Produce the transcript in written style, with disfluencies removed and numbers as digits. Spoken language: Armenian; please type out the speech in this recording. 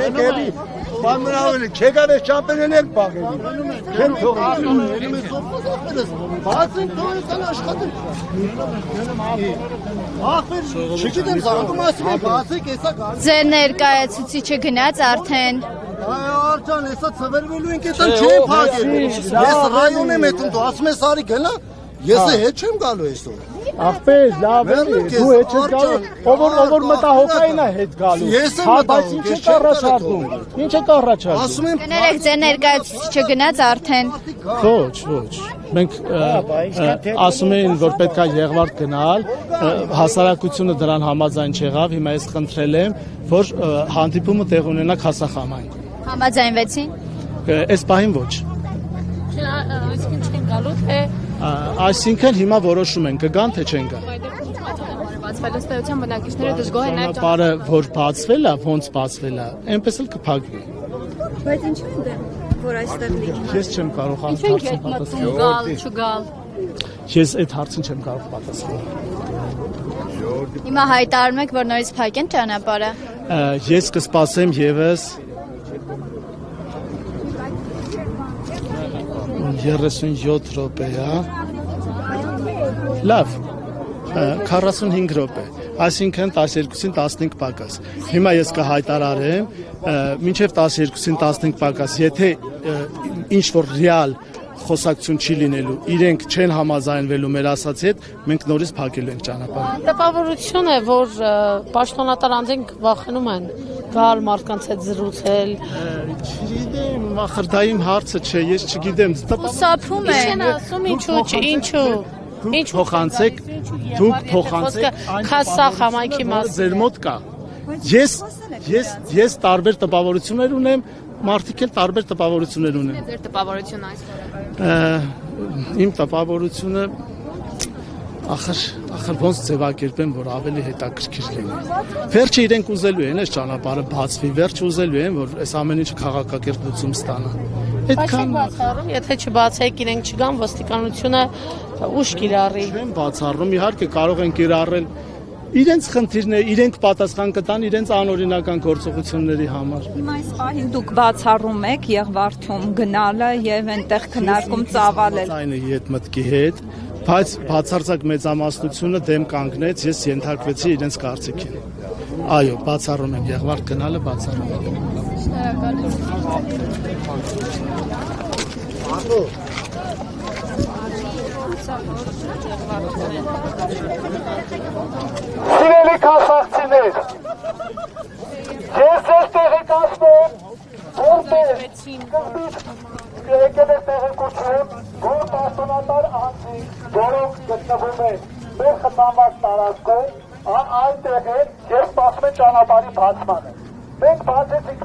Չեկելի, բանմրավելի, չեկավ ես ճամպերեն եք բաղելի, չեմ թողել։ Բացին թողեցան աշխատել։ Չգիտեմ զանգում ասում են, բացեք եսա գար։ Ձեր ներկայացուցիչը գնաց արդեն։ Արջան, եսա ծվերվելու ենք էտան չեմ փակել։ Ես ռայոն եմ էտում, դու ասում ես արի գնա, ես հետ չեմ գալու այսօր։ Ախպեր, լավ է, դու հետ չես գալու, ով մտահոգային է հետ գալու։ Ես եմ մտահոգ, ես չեմ առաջարկում։ Ինչ եք առաջարկում։ Ասում եմ, Կներեք, ձեր ներկայացուցիչը գնաց արդեն։ Ոչ։ Մենք ասում էին, որ պետք է Եղվարդ գնալ, հասարակությունը դրան համաձայն չեղավ, հիմա ես խնդրել եմ, որ հանդիպումը տեղ ունենա Քասախամային։ Համաձայնվեցին։ Այս պահին ոչ։ Այսինքն չեն գալու, թե Այսինքն հիմա որոշում են կգան թե չեն գա։ բացվել ըստեյության բնակիչները դժգոհ են այդ Ճանապարհը որ բացվել է, ոնց բացվել է, այնպես էլ կփակվի։ Բայց ինչու է որ այստեղ լինի։ Ես չեմ կարող Ինչու՞ք եք մտնում գալ, չգալ։ Ես այդ հարցին չեմ կարող պատասխանել։ Հիմա հայտարարում եք, որ նորից փակեն ճանապարհը։ Ես կսպասեմ եւս 37 րոպե, լավ, 45 րոպե, այսինքն 12-ին 15 պակաս, հիմա ես կհայտարարեմ, մինչև 12-ին 15 պակաս, եթե ինչ-որ ռեալ խոսակցություն չի լինելու, իրենք չեն համաձայնվելու մեր ասացի հետ, մենք նորից փակելու ենք ճանապարհը։ Տպավորություն է, որ պաշտոնատար անձենք վախենում են գալ մարդկանց հետ զրուցել։ Չգիտեմ, ախրդային հարցը չէ, ես չգիտեմ, Սափրում է։ Ինչ են ասում, ինչու։ Դուք փոխանցեք Քասախ համայնքի մասը ձեր մոտ կա։ Ես տարբեր տպավորություններ ունեմ, մարդիկ էլ տարբեր տպավորություններ ունեն։ ձեր տպավորությունը այսօր։ Իմ տպավորությունը ախր ոնց ձևակերպեմ, որ ավելի հետաքրքիր լինի։ Վերջը իրենք ուզելու են, այս ճանապարհը բացվի, վերջը ուզելու են, որ այս ամեն ինչը քաղաքակերպություն ստանա։ Այդքան բացառում, եթե չբացեք, իրենք չգան, ոստիկանությունը ուշ կիրառի։ Չեմ բացառում, իհարկե կարող են կիրառել իրենց խնդիրները, իրենք պատասխան կտան իրենց անօրինական գործողությունների համար։ Հիմա այս պահին դուք բացառում եք Եղվարդում գնալը եւ այնտեղ քննարկում ծավալել։ Այնի հետ մտքի հետ, բայց բացարձակ մեծամասնությունը դեմ կանգնեց, ես ենթարկվեցի իրենց կարծիքին։ Այո, բացառում եմ Եղվարդ գնալը, բացառում եմ։ Սիրելի քասախցիներ, ես ձեզ տեղեկացնեմ, որտեղ եկել է տեղեկություն, որ պաշտոնատար անձինք, որոնք գտնվում են մեր խթանված տարածքում, այնտեղ են և սպասում են ճանապարհի բացմանը։ Մենք բացեցինք